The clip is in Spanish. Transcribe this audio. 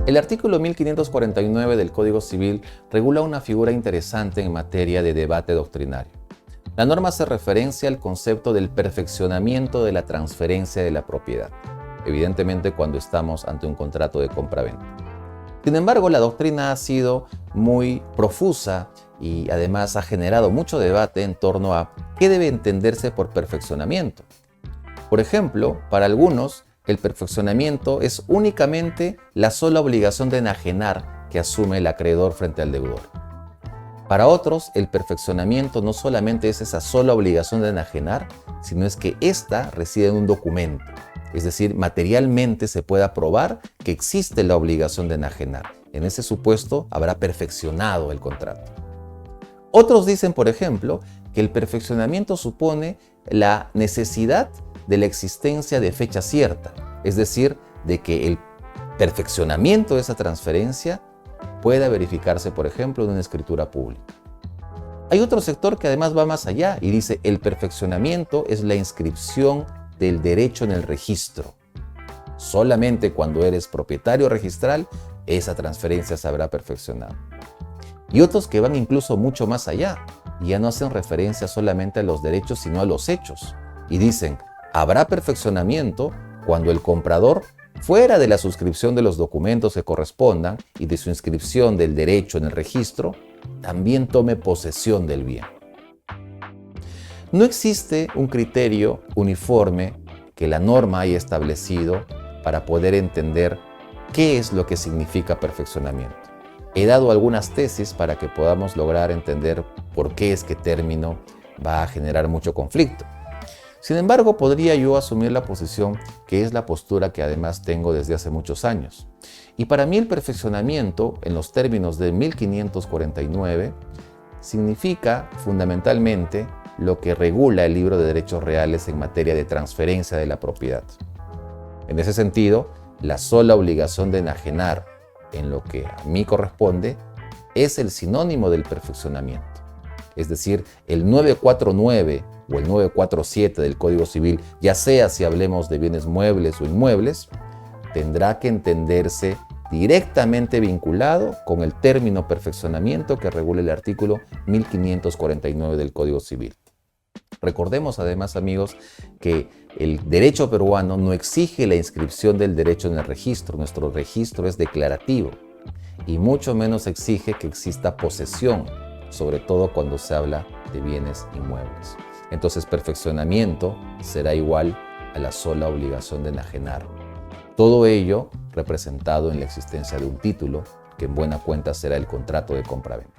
El artículo 1549 del Código Civil regula una figura interesante en materia de debate doctrinario. La norma hace referencia al concepto del perfeccionamiento de la transferencia de la propiedad, evidentemente cuando estamos ante un contrato de compra-venta. Sin embargo, la doctrina ha sido muy profusa y además ha generado mucho debate en torno a qué debe entenderse por perfeccionamiento. Por ejemplo, para algunos, el perfeccionamiento es únicamente la sola obligación de enajenar que asume el acreedor frente al deudor. Para otros, el perfeccionamiento no solamente es esa sola obligación de enajenar, sino es que ésta reside en un documento. Es decir, materialmente se pueda probar que existe la obligación de enajenar. En ese supuesto habrá perfeccionado el contrato. Otros dicen, por ejemplo, que el perfeccionamiento supone la necesidad de la existencia de fecha cierta, es decir, de que el perfeccionamiento de esa transferencia pueda verificarse, por ejemplo, en una escritura pública. Hay otro sector que además va más allá y dice el perfeccionamiento es la inscripción del derecho en el registro. Solamente cuando eres propietario registral, esa transferencia se habrá perfeccionado. Y otros que van incluso mucho más allá y ya no hacen referencia solamente a los derechos, sino a los hechos. Y dicen, habrá perfeccionamiento cuando el comprador, fuera de la suscripción de los documentos que correspondan y de su inscripción del derecho en el registro, también tome posesión del bien. No existe un criterio uniforme que la norma haya establecido para poder entender qué es lo que significa perfeccionamiento. He dado algunas tesis para que podamos lograr entender por qué este término va a generar mucho conflicto. Sin embargo, podría yo asumir la posición que es la postura que además tengo desde hace muchos años. Y para mí el perfeccionamiento, en los términos de 1549, significa fundamentalmente lo que regula el libro de derechos reales en materia de transferencia de la propiedad. En ese sentido, la sola obligación de enajenar en lo que a mí corresponde es el sinónimo del perfeccionamiento. Es decir, el 949 o el 947 del Código Civil, ya sea si hablemos de bienes muebles o inmuebles, tendrá que entenderse directamente vinculado con el término perfeccionamiento que regula el artículo 1549 del Código Civil. Recordemos además, amigos, que el derecho peruano no exige la inscripción del derecho en el registro. Nuestro registro es declarativo y mucho menos exige que exista posesión, sobre todo cuando se habla de bienes inmuebles. Entonces, perfeccionamiento será igual a la sola obligación de enajenar. Todo ello representado en la existencia de un título que en buena cuenta será el contrato de compra-venta.